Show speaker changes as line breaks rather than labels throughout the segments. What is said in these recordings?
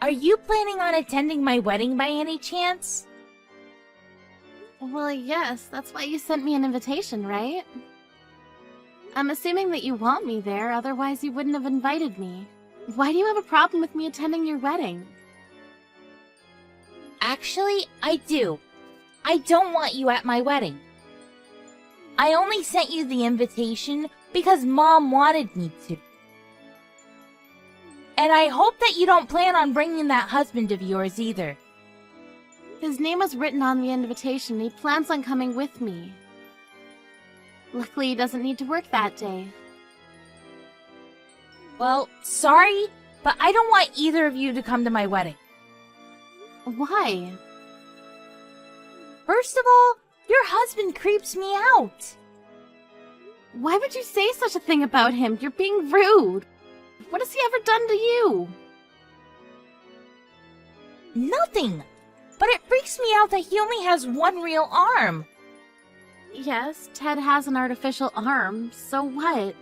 Are you planning on attending my wedding by any chance?
Well, yes, that's why you sent me an invitation, right? I'm assuming that you want me there, otherwise you wouldn't have invited me. Why do you have a problem with me attending your wedding?
Actually, I do. I don't want you at my wedding. I only sent you the invitation because Mom wanted me to. And I hope that you don't plan on bringing that husband of yours either.
His name was written on the invitation. He plans on coming with me. Luckily, he doesn't need to work that day.
Well, sorry, but I don't want either of you to come to my wedding.
Why?
First of all, your husband creeps me out.
Why would you say such a thing about him? You're being rude. What has he ever done to you?
Nothing. But it freaks me out that he only has one real arm.
Yes, Ted has an artificial arm, so what?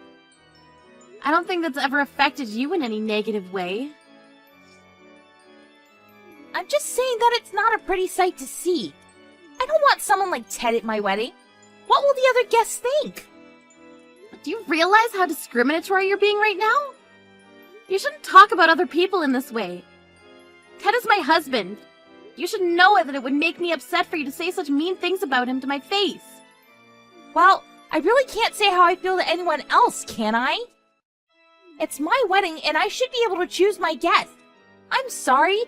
I don't think that's ever affected you in any negative way.
I'm just saying that it's not a pretty sight to see. I don't want someone like Ted at my wedding. What will the other guests think?
Do you realize how discriminatory you're being right now? You shouldn't talk about other people in this way. Ted is my husband. You should know that it would make me upset for you to say such mean things about him to my face.
Well, I really can't say how I feel to anyone else, can I? It's my wedding and I should be able to choose my guests. I'm sorry,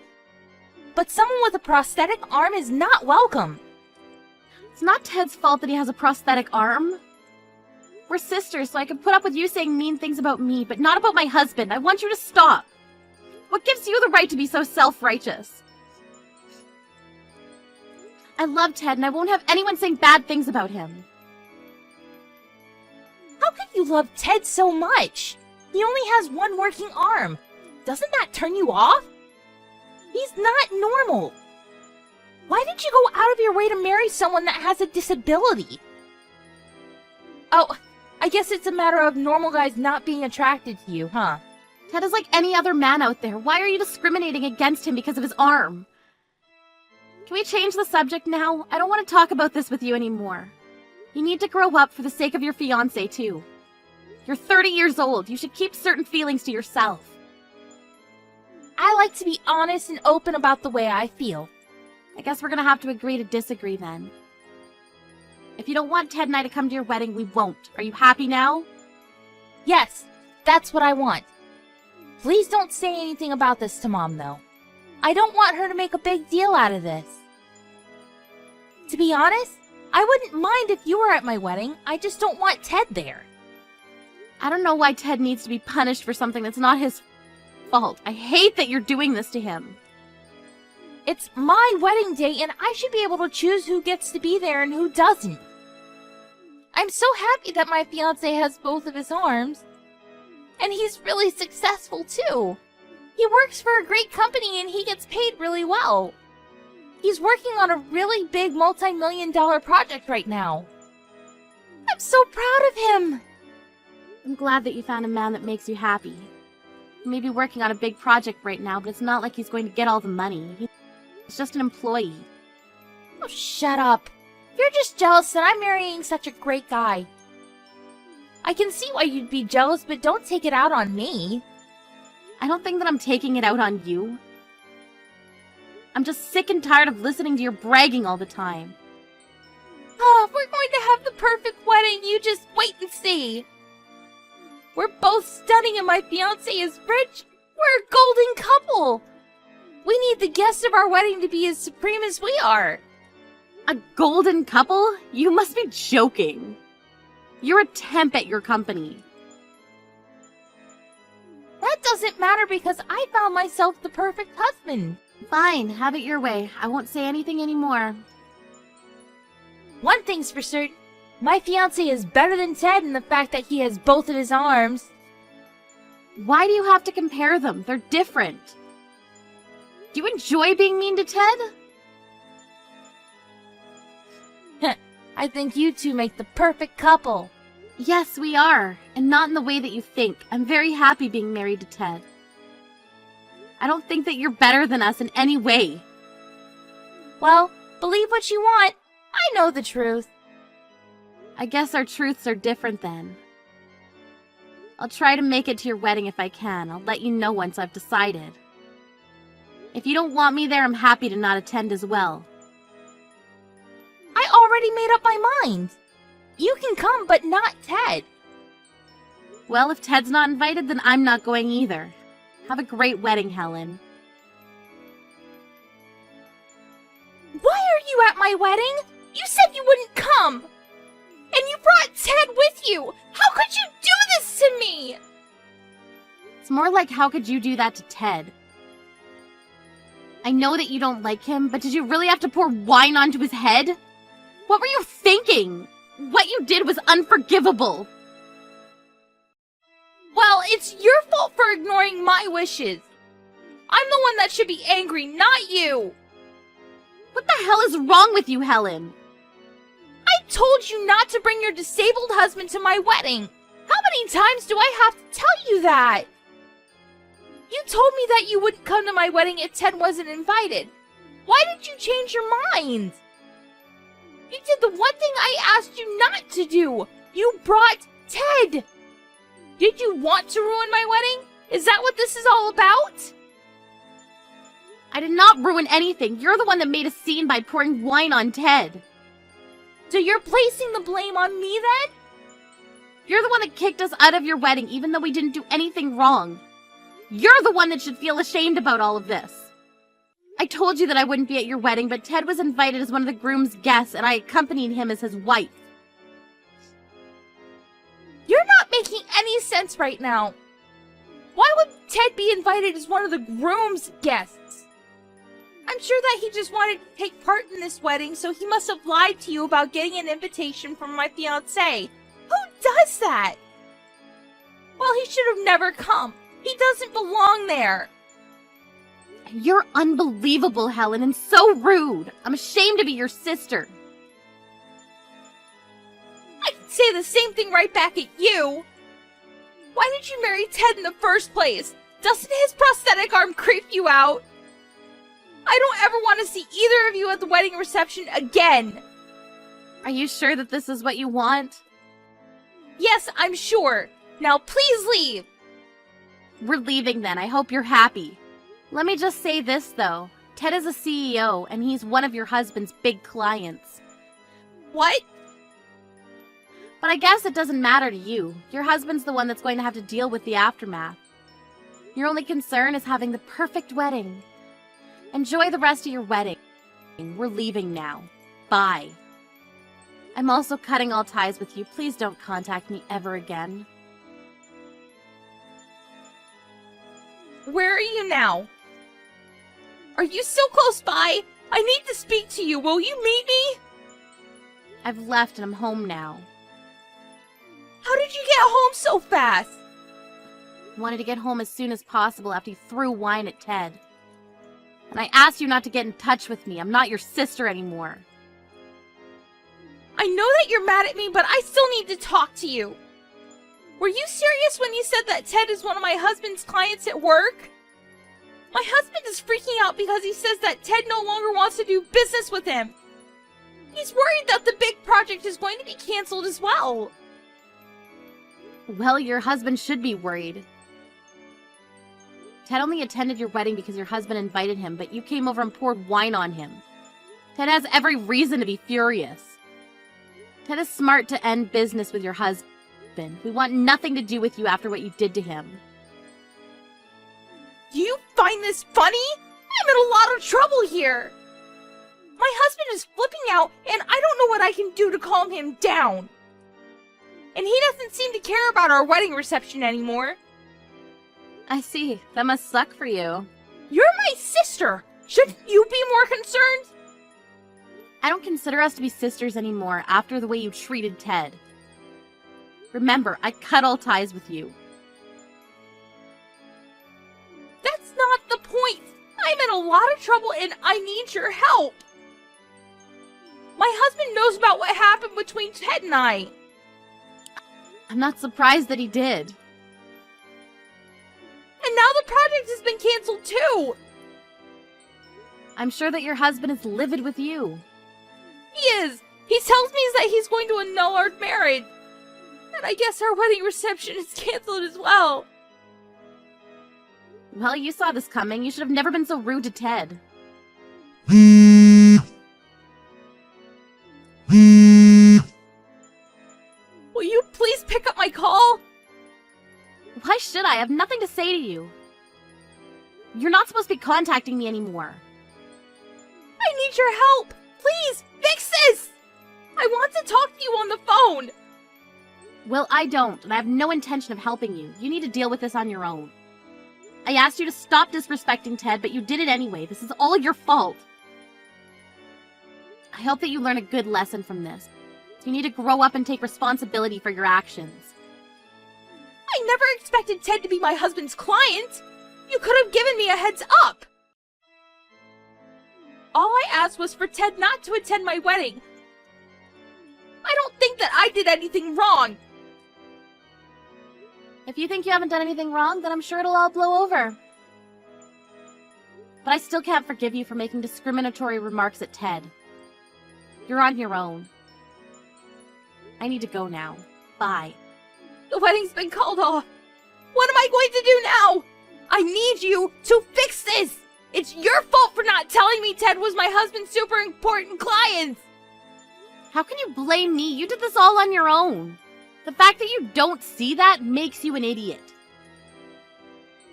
but someone with a prosthetic arm is not welcome.
It's not Ted's fault that he has a prosthetic arm. We're sisters, so I can put up with you saying mean things about me, but not about my husband. I want you to stop. What gives you the right to be so self-righteous? I love Ted, and I won't have anyone saying bad things about him.
How could you love Ted so much? He only has one working arm. Doesn't that turn you off? He's not normal. Why did you go out of your way to marry someone that has a disability? Oh, I guess it's a matter of normal guys not being attracted to you, huh?
Ted is like any other man out there. Why are you discriminating against him because of his arm? Can we change the subject now? I don't want to talk about this with you anymore. You need to grow up for the sake of your fiancé, too. You're 30 years old. You should keep certain feelings to yourself.
I like to be honest and open about the way I feel.
I guess we're gonna have to agree to disagree then. If you don't want Ted and I to come to your wedding, we won't. Are you happy now?
Yes, that's what I want. Please don't say anything about this to Mom, though. I don't want her to make a big deal out of this. To be honest, I wouldn't mind if you were at my wedding. I just don't want Ted there.
I don't know why Ted needs to be punished for something that's not his fault. I hate that you're doing this to him.
It's my wedding day, and I should be able to choose who gets to be there and who doesn't. I'm so happy that my fiancé has both of his arms. And he's really successful, too. He works for a great company, and he gets paid really well. He's working on a really big multi-million-dollar project right now. I'm so proud of him.
I'm glad that you found a man that makes you happy. He may be working on a big project right now, but it's not like he's going to get all the money. He's just an employee.
Oh, shut up. You're just jealous that I'm marrying such a great guy. I can see why you'd be jealous, but don't take it out on me.
I don't think that I'm taking it out on you. I'm just sick and tired of listening to your bragging all the time.
Oh, we're going to have the perfect wedding. You just wait and see. We're both stunning and my fiancé is rich. We're a golden couple. We need the guests of our wedding to be as supreme as we are.
A golden couple? You must be joking. You're a temp at your company.
That doesn't matter because I found myself the perfect husband.
Fine, have it your way. I won't say anything anymore.
One thing's for certain. My fiancé is better than Ted in the fact that he has both of his arms.
Why do you have to compare them? They're different. Do you enjoy being mean to Ted?
I think you two make the perfect couple.
Yes, we are. And not in the way that you think. I'm very happy being married to Ted. I don't think that you're better than us in any way.
Well, believe what you want. I know the truth.
I guess our truths are different then. I'll try to make it to your wedding if I can. I'll let you know once I've decided. If you don't want me there, I'm happy to not attend as well.
I already made up my mind. You can come, but not Ted.
Well, if Ted's not invited, then I'm not going either. Have a great wedding, Helen.
Why are you at my wedding? You said you wouldn't come. And you brought Ted with you. How could you do this to me?
It's more like, how could you do that to Ted? I know that you don't like him, but did you really have to pour wine onto his head? What were you thinking? What you did was unforgivable.
Well, it's your fault for ignoring my wishes. I'm the one that should be angry, not you.
What the hell is wrong with you, Helen?
I told you not to bring your disabled husband to my wedding. How many times do I have to tell you that? You told me that you wouldn't come to my wedding if Ted wasn't invited. Why did you change your mind? You did the one thing I asked you not to do. You brought Ted. Did you want to ruin my wedding? Is that what this is all about?
I did not ruin anything. You're the one that made a scene by pouring wine on Ted.
So you're placing the blame on me then?
You're the one that kicked us out of your wedding even though we didn't do anything wrong. You're the one that should feel ashamed about all of this. I told you that I wouldn't be at your wedding, but Ted was invited as one of the groom's guests and I accompanied him as his wife.
You're not making any sense right now. Why would Ted be invited as one of the groom's guests? I'm sure that he just wanted to take part in this wedding, so he must have lied to you about getting an invitation from my fiancé. Who does that? Well, he should have never come. He doesn't belong there.
You're unbelievable, Helen, and so rude. I'm ashamed to be your sister.
I can say the same thing right back at you. Why did you marry Ted in the first place? Doesn't his prosthetic arm creep you out? I don't ever want to see either of you at the wedding reception again.
Are you sure that this is what you want?
Yes, I'm sure. Now please leave.
We're leaving then. I hope you're happy. Let me just say this, though. Ted is a CEO, and he's one of your husband's big clients.
What?
But I guess it doesn't matter to you. Your husband's the one that's going to have to deal with the aftermath. Your only concern is having the perfect wedding. Enjoy the rest of your wedding. We're leaving now. Bye. I'm also cutting all ties with you. Please don't contact me ever again.
Where are you now? Are you still close by? I need to speak to you. Will you meet me?
I've left and I'm home now.
How did you get home so fast?
Wanted to get home as soon as possible after you threw wine at Ted. And I asked you not to get in touch with me. I'm not your sister anymore.
I know that you're mad at me, but I still need to talk to you. Were you serious when you said that Ted is one of my husband's clients at work? My husband is freaking out because he says that Ted no longer wants to do business with him. He's worried that the big project is going to be canceled as well.
Well, your husband should be worried. Ted only attended your wedding because your husband invited him, but you came over and poured wine on him. Ted has every reason to be furious. Ted is smart to end business with your husband. We want nothing to do with you after what you did to him.
Do you find this funny? I'm in a lot of trouble here. My husband is flipping out, and I don't know what I can do to calm him down. And he doesn't seem to care about our wedding reception anymore.
I see. That must suck for you.
You're my sister. Shouldn't you be more concerned?
I don't consider us to be sisters anymore after the way you treated Ted. Remember, I cut all ties with you.
That's not the point. I'm in a lot of trouble and I need your help. My husband knows about what happened between Ted and I.
I'm not surprised that he did.
And now the project has been canceled too!
I'm sure that your husband is livid with you.
He is! He tells me that he's going to annul our marriage! And I guess our wedding reception is canceled as well!
Well, you saw this coming. You should have never been so rude to Ted.
Will you please pick up my call?
Why should I? I have nothing to say to you. You're not supposed to be contacting me anymore.
I need your help! Please, fix this! I want to talk to you on the phone!
Well, I don't, and I have no intention of helping you. You need to deal with this on your own. I asked you to stop disrespecting Ted, but you did it anyway. This is all your fault. I hope that you learn a good lesson from this. You need to grow up and take responsibility for your actions.
I never expected Ted to be my husband's client! You could have given me a heads up! All I asked was for Ted not to attend my wedding. I don't think that I did anything wrong!
If you think you haven't done anything wrong, then I'm sure it'll all blow over. But I still can't forgive you for making discriminatory remarks at Ted. You're on your own. I need to go now. Bye.
The wedding's been called off. What am I going to do now? I need you to fix this! It's your fault for not telling me Ted was my husband's super important client!
How can you blame me? You did this all on your own. The fact that you don't see that makes you an idiot.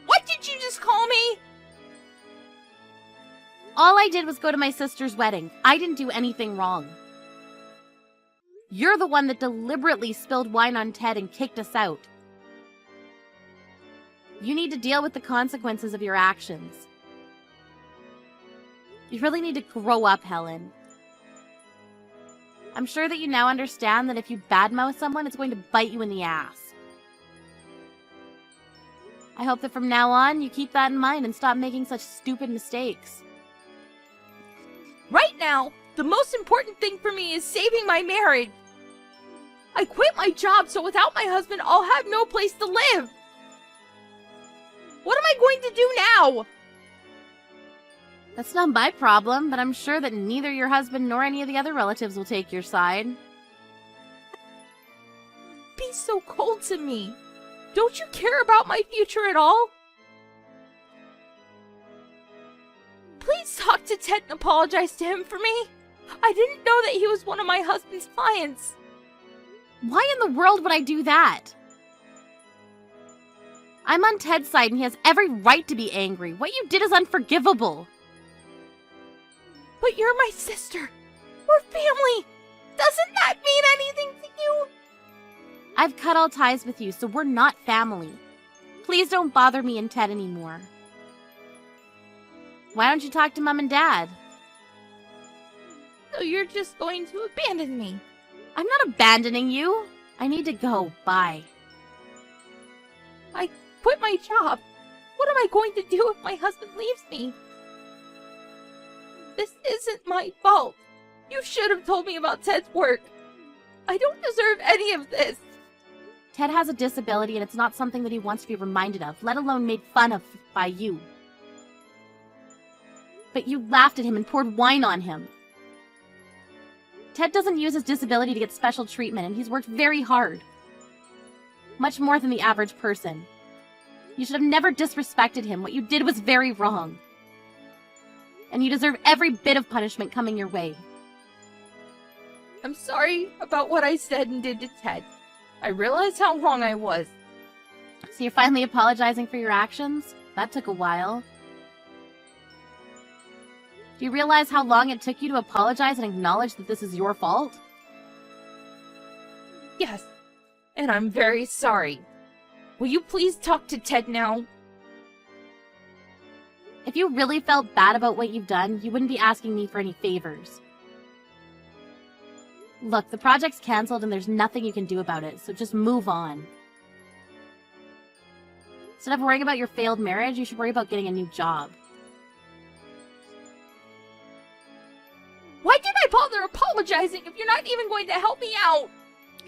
What did you just call me?
All I did was go to my sister's wedding. I didn't do anything wrong. You're the one that deliberately spilled wine on Ted and kicked us out. You need to deal with the consequences of your actions. You really need to grow up, Helen. I'm sure that you now understand that if you badmouth someone, it's going to bite you in the ass. I hope that from now on, you keep that in mind and stop making such stupid mistakes.
Right now, the most important thing for me is saving my marriage. I quit my job, so without my husband, I'll have no place to live. What am I going to do now?
That's not my problem, but I'm sure that neither your husband nor any of the other relatives will take your side.
Be so cold to me. Don't you care about my future at all? Please talk to Ted and apologize to him for me. I didn't know that he was one of my husband's clients.
Why in the world would I do that? I'm on Ted's side and he has every right to be angry. What you did is unforgivable.
But you're my sister. We're family. Doesn't that mean anything to you?
I've cut all ties with you, so we're not family. Please don't bother me and Ted anymore. Why don't you talk to Mom and Dad?
So you're just going to abandon me?
I'm not abandoning you. I need to go. Bye.
I quit my job. What am I going to do if my husband leaves me? This isn't my fault. You should have told me about Ted's work. I don't deserve any of this.
Ted has a disability and it's not something that he wants to be reminded of, let alone made fun of by you. But you laughed at him and poured wine on him. Ted doesn't use his disability to get special treatment, and he's worked very hard. Much more than the average person. You should have never disrespected him. What you did was very wrong. And you deserve every bit of punishment coming your way.
I'm sorry about what I said and did to Ted. I realized how wrong I was.
So you're finally apologizing for your actions? That took a while. Do you realize how long it took you to apologize and acknowledge that this is your fault?
Yes, and I'm very sorry. Will you please talk to Ted now?
If you really felt bad about what you've done, you wouldn't be asking me for any favors. Look, the project's canceled and there's nothing you can do about it, so just move on. Instead of worrying about your failed marriage, you should worry about getting a new job.
Why did I bother apologizing if you're not even going to help me out?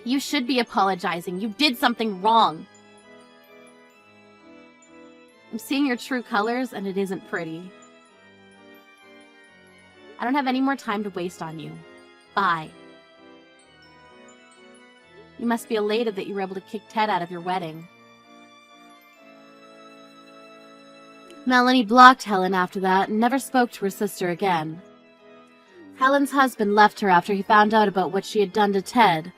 You should be apologizing. You did something wrong. I'm seeing your true colors, and it isn't pretty. I don't have any more time to waste on you. Bye. You must be elated that you were able to kick Ted out of your wedding. Melanie blocked Helen after that and never spoke to her sister again. Helen's husband left her after he found out about what she had done to Ted.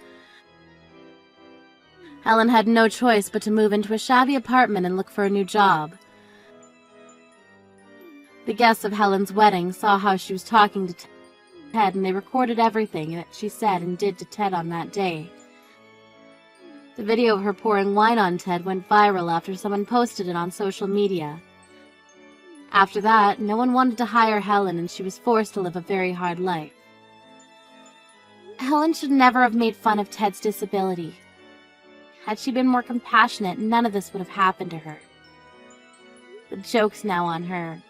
Helen had no choice but to move into a shabby apartment and look for a new job. The guests of Helen's wedding saw how she was talking to Ted, and they recorded everything that she said and did to Ted on that day. The video of her pouring wine on Ted went viral after someone posted it on social media. After that, no one wanted to hire Helen, and she was forced to live a very hard life. Helen should never have made fun of Ted's disability. Had she been more compassionate, none of this would have happened to her. The joke's now on her.